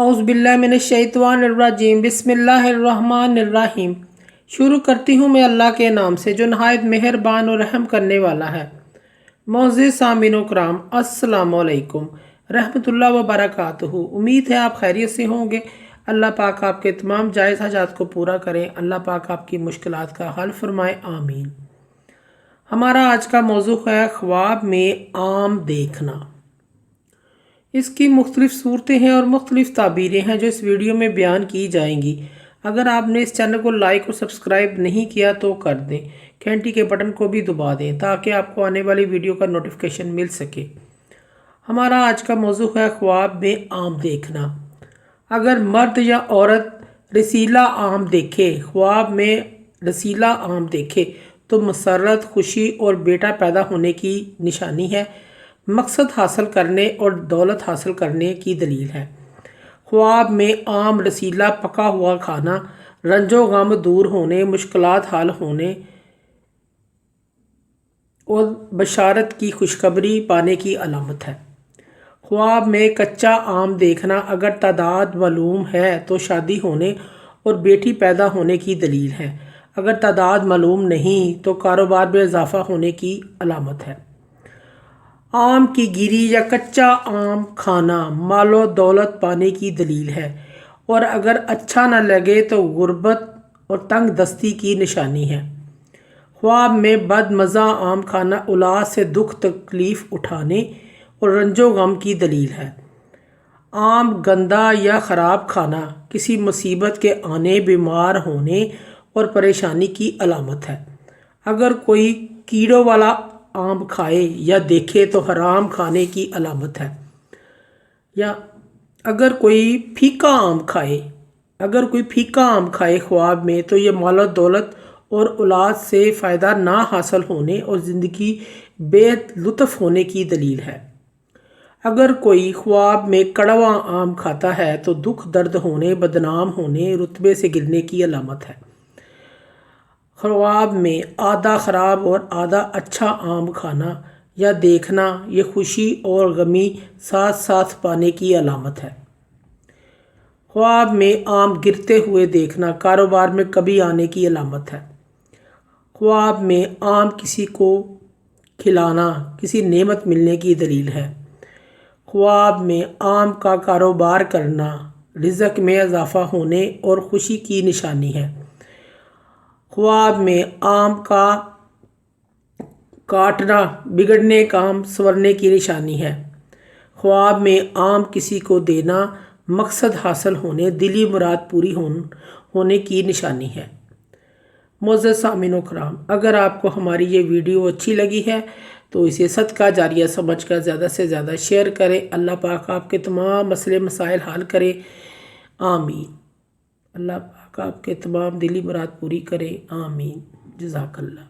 औज़ुबिल्लाहिमिनश्शैतानिर्रजीम बिस्मिल्लाहिर्रहमानिर्रहीम। शुरू करती हूँ मैं अल्लाह के नाम से जो नहायत मेहरबान और रहम करने वाला है। मोअज़्ज़िज़ सामीनो कराम, अस्सलामु अलैकुम रहमतुल्लाहि व बरकातुहू। उम्मीद है आप खैरियत से होंगे। अल्लाह पाक आपके तमाम जायज़ हाजात को पूरा करें। अल्लाह पाक आपकी मुश्किलात का हल फरमाए, आमीन। हमारा आज का मौजू है ख्वाब में आम देखना। इसकी मुख्तलिफ़ सूरतें हैं और मुख्तलिफ़ ताबीरें हैं जो इस वीडियो में बयान की जाएंगी। अगर आपने इस चैनल को लाइक और सब्सक्राइब नहीं किया तो कर दें, घंटी के बटन को भी दबा दें ताकि आपको आने वाली वीडियो का नोटिफिकेशन मिल सके। हमारा आज का मौजू है ख्वाब में आम देखना। अगर मर्द या औरत रसीला आम देखे, ख्वाब में रसीला आम देखे तो मसरत, खुशी और बेटा पैदा होने की निशानी है, मकसद हासिल करने और दौलत हासिल करने की दलील है। ख्वाब में आम रसीला पका हुआ खाना रंजो गम दूर होने, मुश्किलात हल होने और बशारत की खुशखबरी पाने की अलामत है। ख्वाब में कच्चा आम देखना अगर तादाद मालूम है तो शादी होने और बेटी पैदा होने की दलील है। अगर तादाद मालूम नहीं तो कारोबार में इजाफा होने की अलामत है। आम की गिरी या कच्चा आम खाना मालो दौलत पाने की दलील है और अगर अच्छा न लगे तो गुर्बत और तंग दस्ती की निशानी है। ख्वाब में बदमज़ा आम खाना औलाद से दुख तकलीफ़ उठाने और रंजो गम की दलील है। आम गंदा या ख़राब खाना किसी मुसीबत के आने, बीमार होने और परेशानी की अलामत है। अगर कोई कीड़ों वाला आम खाए या देखे तो हराम खाने की अलामत है। या अगर कोई फीका आम खाए ख्वाब में तो ये मालो दौलत और औलाद से फ़ायदा ना हासिल होने और ज़िंदगी बेलुत्फ़ होने की दलील है। अगर कोई ख्वाब में कड़वा आम खाता है तो दुख दर्द होने, बदनाम होने, रुतबे से गिरने की अलामत है। ख्वाब में आधा ख़राब और आधा अच्छा आम खाना या देखना ये खुशी और गमी साथ साथ पाने की अलामत है। ख्वाब में आम गिरते हुए देखना कारोबार में कभी आने की अलामत है। ख्वाब में आम किसी को खिलाना किसी नेमत मिलने की दलील है। ख्वाब में आम का कारोबार करना रिज़्क़ में इजाफ़ा होने और खुशी की निशानी है। ख्वाब में आम का काटना बिगड़ने, काम संवरने की निशानी है। ख्वाब में आम किसी को देना मकसद हासिल होने, दिली मुराद पूरी होने की निशानी है। मोअज़्ज़िज़ सामीनो कराम, अगर आपको हमारी ये वीडियो अच्छी लगी है तो इसे सदका जारिया समझकर ज़्यादा से ज़्यादा शेयर करें। अल्लाह पाक आपके तमाम मसले मसाइल हल करे, आमीन। अल्लाह पाक आपके तमाम दिली मुराद पूरी करे, आमीन। जज़ाकल्लाह।